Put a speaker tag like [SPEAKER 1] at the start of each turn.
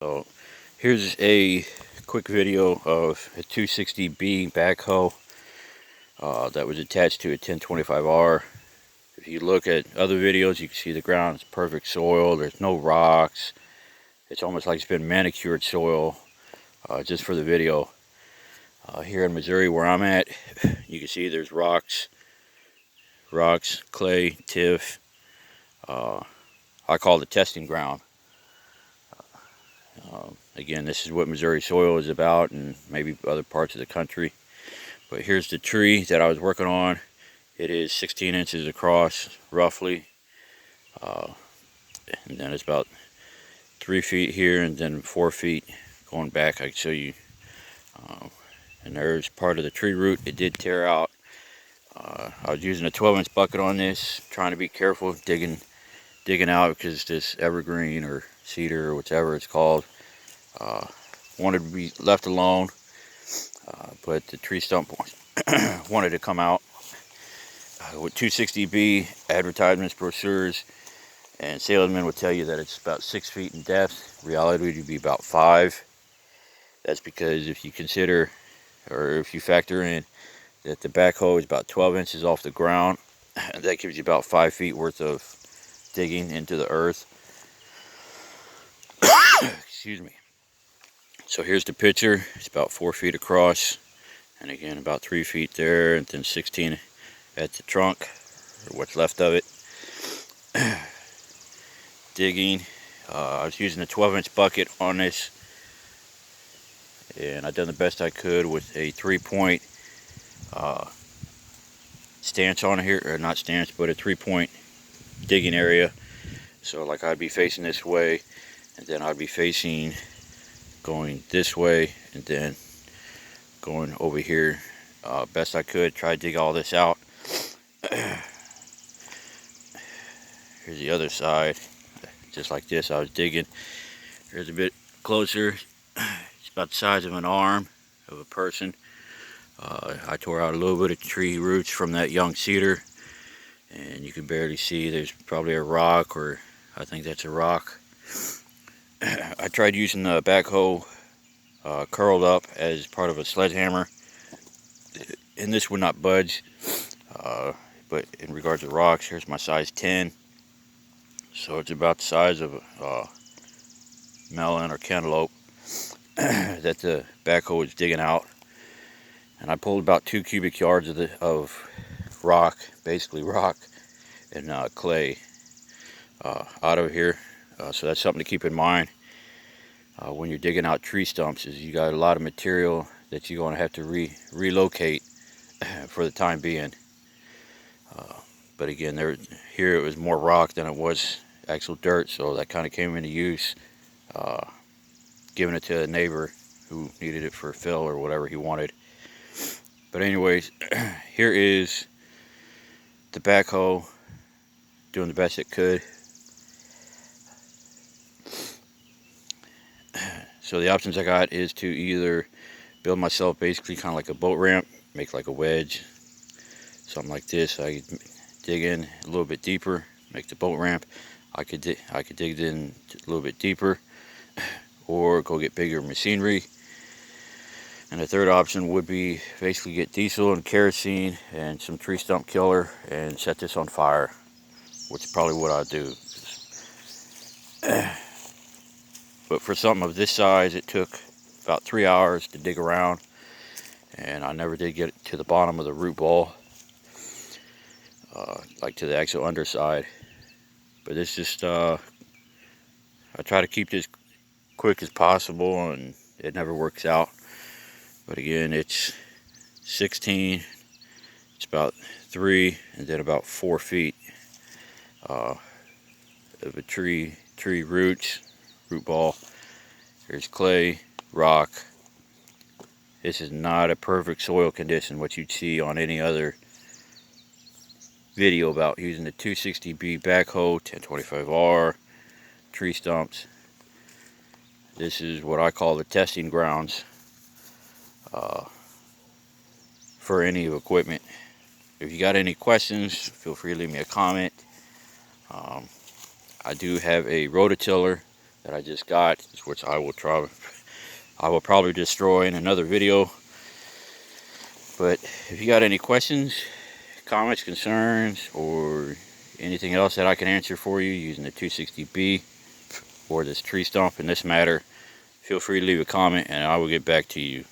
[SPEAKER 1] So here's a quick video of a 260B backhoe that was attached to a 1025R. If you look at other videos, you can see the ground is perfect soil. There's no rocks. It's almost like it's been manicured soil just for the video. Here in Missouri where I'm at, you can see there's rocks, clay, tiff. I call it the testing ground. Again, this is what Missouri soil is about, and maybe other parts of the country. But here's the tree that I was working on. It is 16 inches across, roughly. And then it's about 3 feet here, and then 4 feet going back. I can show you. And there's part of the tree root. It did tear out. I was using a 12-inch bucket on this, trying to be careful digging out, because this evergreen or cedar or whatever it's called wanted to be left alone, but the tree stump wanted to come out. With 260B advertisements, brochures, and salesmen would tell you that it's about 6 feet in depth. Reality would be about 5. That's because if you consider, or if you factor in, that the backhoe is about 12 inches off the ground, that gives you about 5 feet worth of digging into the earth. Excuse me. So here's the picture. It's about 4 feet across, and again about 3 feet there, and then 16 at the trunk, or what's left of it. Digging. I was using a 12-inch bucket on this, and I've done the best I could with a 3-point stance on here, or not stance, but a 3-point digging area. So like I'd be facing this way, and then I'd be facing going this way, and then going over here. Best I could, try to dig all this out. Here's the other side, just like this. I was digging. Here's a bit closer. It's about the size of an arm of a person. I tore out a little bit of tree roots from that young cedar, and you can barely see. There's probably a rock, or I think that's a rock. I tried using the backhoe curled up as part of a sledgehammer, and this would not budge. But in regards to rocks, here's my size 10. So it's about the size of a melon or cantaloupe that the backhoe was digging out. And I pulled about 2 cubic yards of rock, basically rock, and clay out of here. So that's something to keep in mind when you're digging out tree stumps, is you got a lot of material that you're going to have to relocate for the time being. But again, here it was more rock than it was actual dirt, so that kind of came into use, giving it to a neighbor who needed it for fill or whatever he wanted. But anyways, here is the backhoe doing the best it could. So the options I got is to either build myself basically kind of like a boat ramp, make like a wedge, something like this. I could dig in a little bit deeper, make the boat ramp. I could dig in a little bit deeper, or go get bigger machinery. And the third option would be basically get diesel and kerosene and some tree stump killer and set this on fire, which is probably what I'd do. But for something of this size, it took about 3 hours to dig around, and I never did get to the bottom of the root ball, like to the actual underside. But it's just, I try to keep this quick as possible, and it never works out. But again, it's 16, it's about 3, and then about 4 feet of a tree roots, root ball. There's clay, rock. This is not a perfect soil condition, what you'd see on any other video about using the 260B backhoe, 1025R, tree stumps. This is what I call the testing grounds for any equipment. If you got any questions, feel free to leave me a comment. I do have a rototiller that I just got, which I will probably destroy in another video. But if you got any questions, comments, concerns, or anything else that I can answer for you using the 260B or this tree stump in this matter, feel free to leave a comment and I will get back to you.